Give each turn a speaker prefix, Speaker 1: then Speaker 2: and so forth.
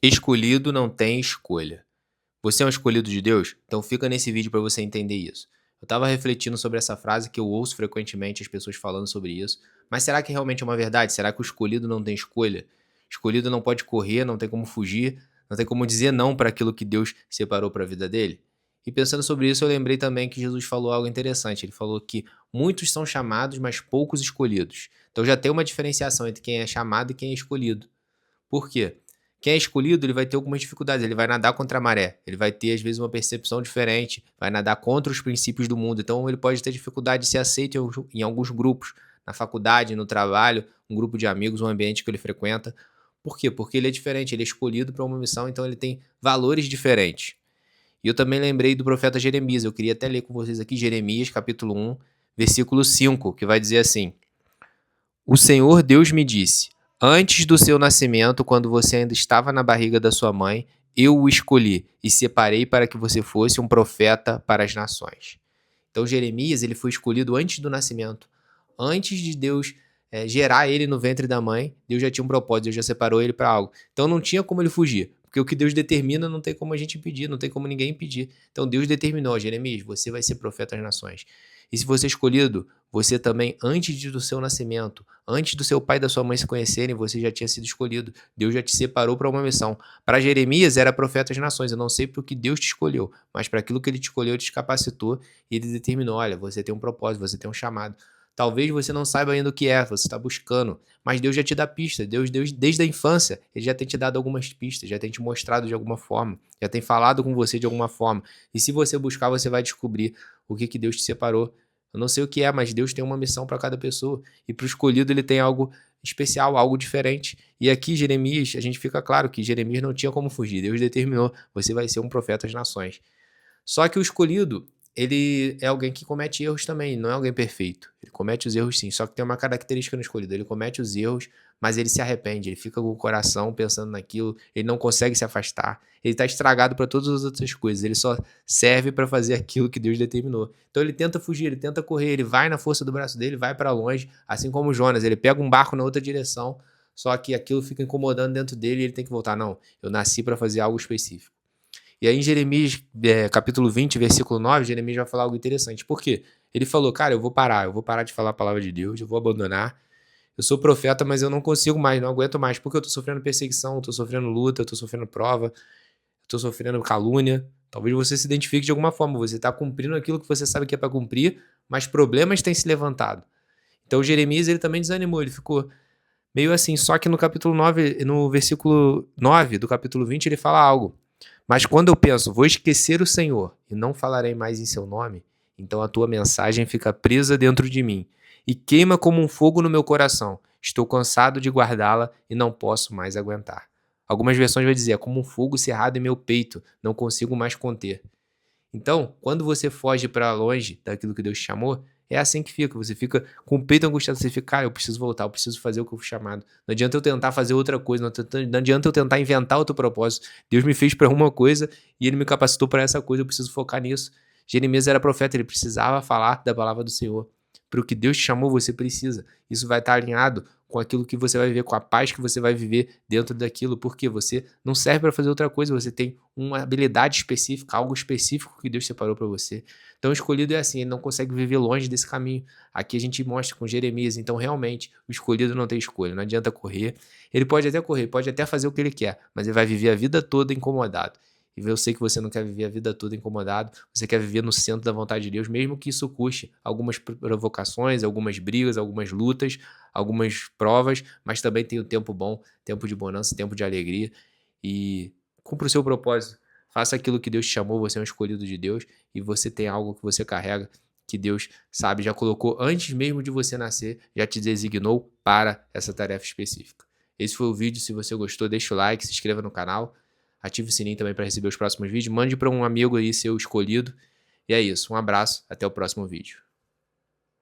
Speaker 1: Escolhido não tem escolha. Você é um escolhido de Deus? Então fica nesse vídeo para você entender isso. Eu estava refletindo sobre essa frase que eu ouço frequentemente as pessoas falando sobre isso, mas será que realmente é uma verdade? Será que o escolhido não tem escolha? Escolhido não pode correr, não tem como fugir, não tem como dizer não para aquilo que Deus separou para a vida dele? E pensando sobre isso, eu lembrei também que Jesus falou algo interessante. Ele falou que muitos são chamados, mas poucos escolhidos. Então já tem uma diferenciação entre quem é chamado e quem é escolhido. Por quê? Quem é escolhido, ele vai ter algumas dificuldades, ele vai nadar contra a maré, ele vai ter, às vezes, uma percepção diferente, vai nadar contra os princípios do mundo, então ele pode ter dificuldade de ser aceito em alguns grupos, na faculdade, no trabalho, um grupo de amigos, um ambiente que ele frequenta. Por quê? Porque ele é diferente, ele é escolhido para uma missão, então ele tem valores diferentes. E eu também lembrei do profeta Jeremias, eu queria até ler com vocês aqui, Jeremias, capítulo 1, versículo 5, que vai dizer assim: o Senhor Deus me disse: antes do seu nascimento, quando você ainda estava na barriga da sua mãe, eu o escolhi e separei para que você fosse um profeta para as nações. Então Jeremias ele foi escolhido antes do nascimento. Antes de Deus gerar ele no ventre da mãe, Deus já tinha um propósito, Deus já separou ele para algo. Então não tinha como ele fugir, porque o que Deus determina não tem como a gente impedir, não tem como ninguém impedir. Então Deus determinou: Jeremias, você vai ser profeta às nações. E se você é escolhido, você também, antes do seu nascimento, antes do seu pai e da sua mãe se conhecerem, você já tinha sido escolhido. Deus já te separou para uma missão. Para Jeremias era profeta às nações. Eu não sei para o que Deus te escolheu, mas para aquilo que ele te escolheu, ele te capacitou e ele determinou: olha, você tem um propósito, você tem um chamado. Talvez você não saiba ainda o que é, você está buscando, mas Deus já te dá pista. Deus, desde a infância, ele já tem te dado algumas pistas, já tem te mostrado de alguma forma, já tem falado com você de alguma forma. E se você buscar, você vai descobrir o que Deus te separou. Eu não sei o que é, mas Deus tem uma missão para cada pessoa. E para o escolhido ele tem algo especial, algo diferente. E aqui, Jeremias, a gente fica claro que Jeremias não tinha como fugir. Deus determinou: você vai ser um profeta às nações. Só que o escolhido, ele é alguém que comete erros também, não é alguém perfeito. Ele comete os erros sim, só que tem uma característica no escolhido: ele comete os erros, mas ele se arrepende, ele fica com o coração pensando naquilo, ele não consegue se afastar, ele está estragado para todas as outras coisas, ele só serve para fazer aquilo que Deus determinou. Então ele tenta fugir, ele tenta correr, ele vai na força do braço dele, vai para longe, assim como Jonas, ele pega um barco na outra direção, só que aquilo fica incomodando dentro dele e ele tem que voltar. Não, eu nasci para fazer algo específico. E aí em Jeremias, capítulo 20, versículo 9, Jeremias vai falar algo interessante. Por quê? Ele falou: cara, eu vou parar de falar a palavra de Deus, eu vou abandonar. Eu sou profeta, mas eu não consigo mais, não aguento mais, porque eu tô sofrendo perseguição, eu tô sofrendo luta, eu tô sofrendo prova, eu tô sofrendo calúnia. Talvez você se identifique de alguma forma, você está cumprindo aquilo que você sabe que é para cumprir, mas problemas têm se levantado. Então Jeremias ele também desanimou, ele ficou meio assim, só que no capítulo 9, no versículo 9 do capítulo 20, ele fala algo. Mas quando eu penso: vou esquecer o Senhor e não falarei mais em seu nome, então a tua mensagem fica presa dentro de mim e queima como um fogo no meu coração. Estou cansado de guardá-la e não posso mais aguentar. Algumas versões vão dizer: é como um fogo cerrado em meu peito, não consigo mais conter. Então, quando você foge para longe daquilo que Deus te chamou, é assim que fica. Você fica com o peito angustiado, você fica: cara, eu preciso voltar, eu preciso fazer o que eu fui chamado. Não adianta eu tentar fazer outra coisa, não adianta eu tentar inventar outro propósito. Deus me fez para uma coisa e ele me capacitou para essa coisa, eu preciso focar nisso. Jeremias era profeta, ele precisava falar da palavra do Senhor. Para o que Deus te chamou, você precisa. Isso vai estar alinhado com aquilo que você vai viver, com a paz que você vai viver dentro daquilo, porque você não serve para fazer outra coisa, você tem uma habilidade específica, algo específico que Deus separou para você. Então o escolhido é assim, ele não consegue viver longe desse caminho. Aqui a gente mostra com Jeremias, então realmente o escolhido não tem escolha, não adianta correr. Ele pode até correr, pode até fazer o que ele quer, mas ele vai viver a vida toda incomodado. E eu sei que você não quer viver a vida toda incomodado, você quer viver no centro da vontade de Deus, mesmo que isso custe algumas provocações, algumas brigas, algumas lutas, algumas provas, mas também tem o tempo bom, tempo de bonança, tempo de alegria. E cumpra o seu propósito, faça aquilo que Deus te chamou, você é um escolhido de Deus e você tem algo que você carrega que Deus sabe, já colocou antes mesmo de você nascer, já te designou para essa tarefa específica. Esse foi o vídeo, se você gostou, deixa o like, se inscreva no canal. Ative o sininho também para receber os próximos vídeos. Mande para um amigo aí seu escolhido. E é isso. Um abraço. Até o próximo vídeo.